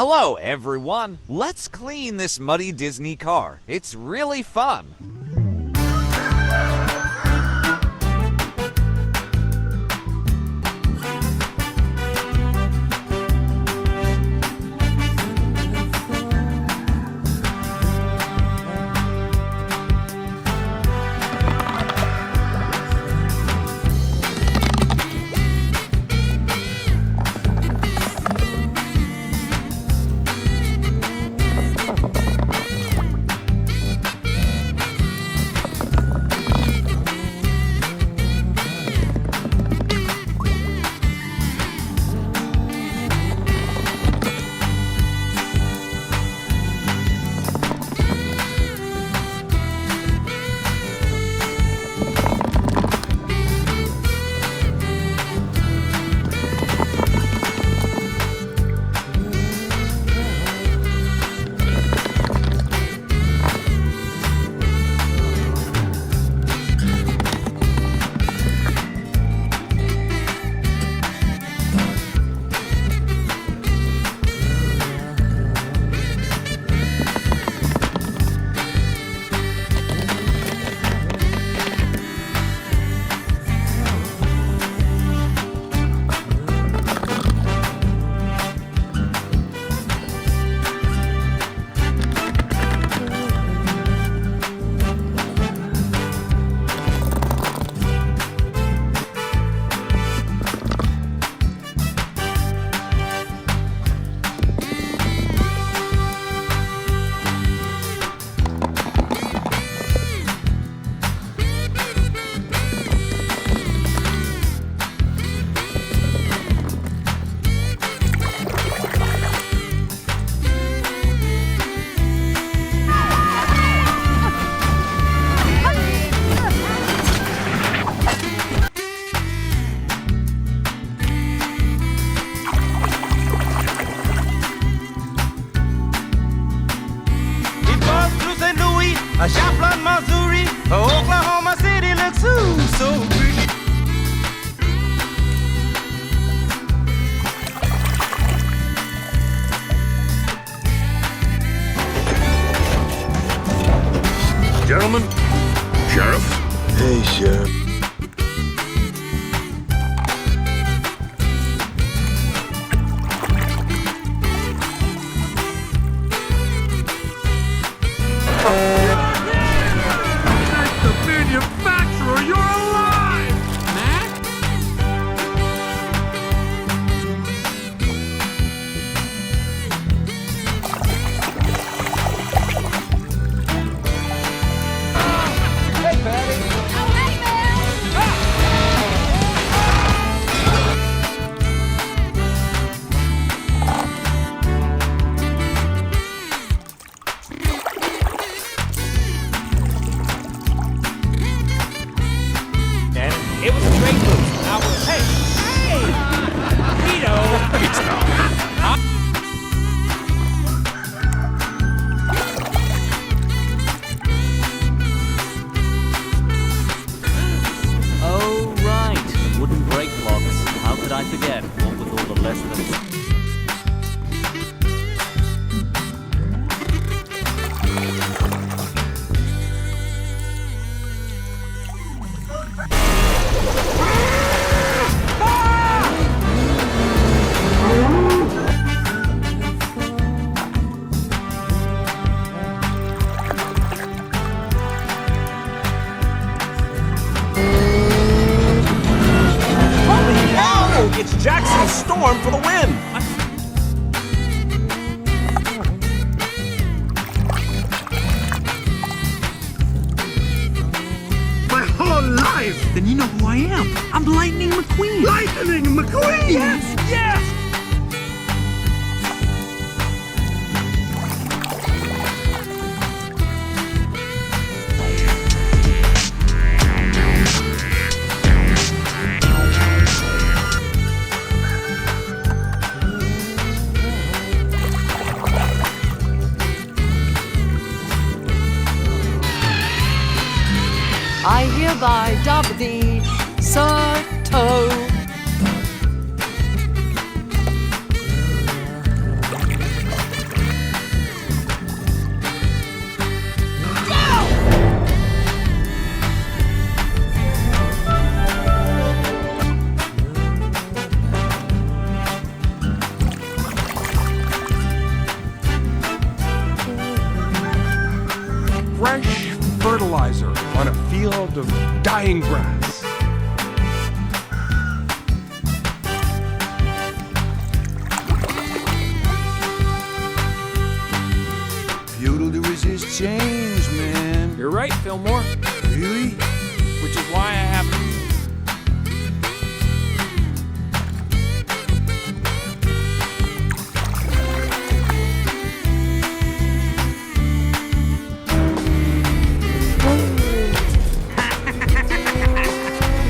Hello, everyone. Let's clean this muddy Disney car. It's really fun. Joplin, Missouri, Oklahoma City looks so pretty. Gentlemen, Sheriff. Hey, Sheriff. It was a great move. Hey! Vito! It's not. Oh, right. Wooden brake locks. How could I forget? What with all the lessons? It's Jackson's storm for the win. My whole life! Then you know who I am. I'm Lightning McQueen. Lightning McQueen! Yes, yes! I hereby dub thee Sir Toe. fertilizer on a field of dying grass. Futile to resist change, man. You're right, Fillmore. Really? Which is why I have.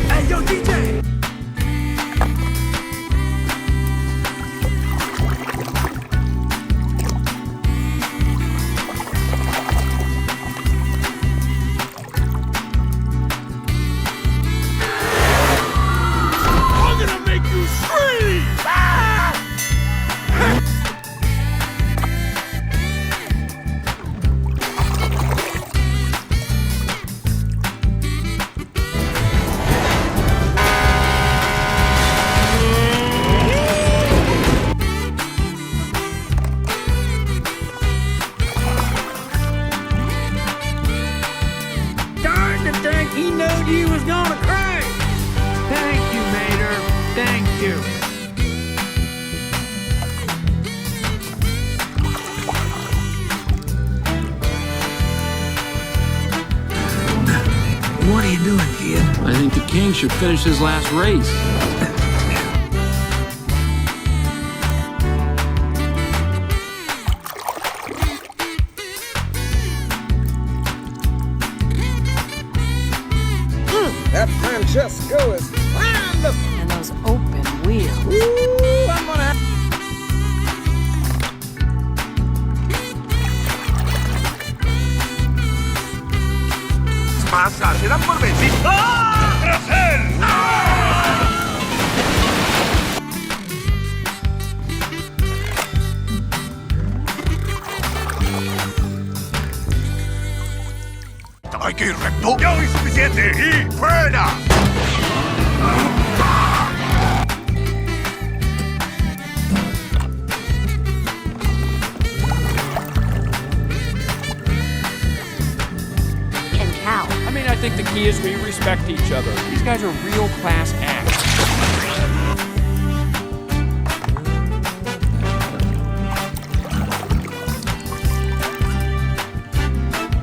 Hey, yo, DJ! I'm gonna make you scream! Darn to think he knowed you was gonna crash! Thank you, Mater. Thank you. What are you doing, kid? I think the king should finish his last race. That Francesco is wonderful. And those open wheels. Ooh, I'm gonna. Pasa, se dan por vencidos. ¡Ah! ¡Brasil! Hay que ir recto. Ya hoy suficiente. Y fuera. And cow. I mean, I think the key is we respect each other. These guys are real class acts.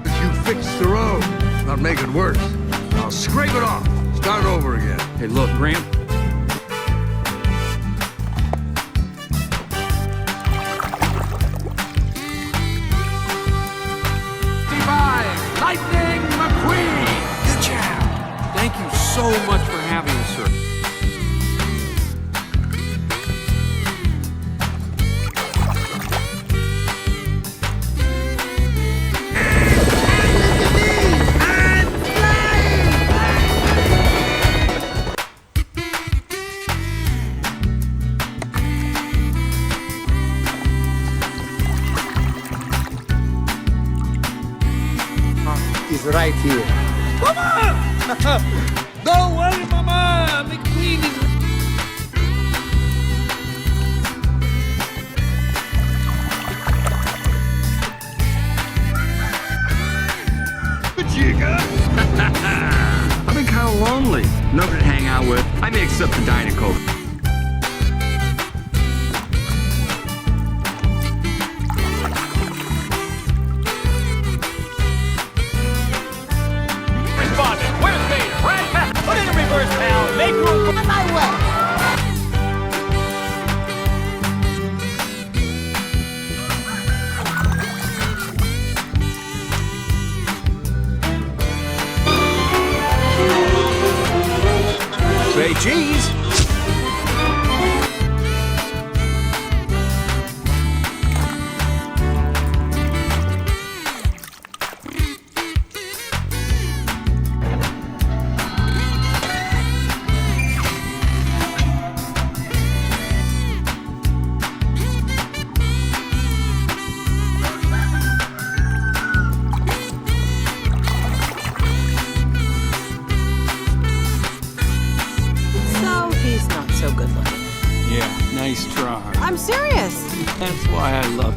If you fix the road, not make it worse. I'll scrape it off. Start over again. Hey, look, Grant. Lightning McQueen! Good job! Thank you so much for having us, sir. Is right here. Mama! Don't worry, Mama. McQueen is. I've been kind of lonely. Nobody to hang out with. I may accept the Diet Coke. Responding. Where's Mater? Right? Put it in reverse, pal. Make room for On my way. Say cheese. So he's not so good looking. Yeah, nice try. I'm serious. That's why I love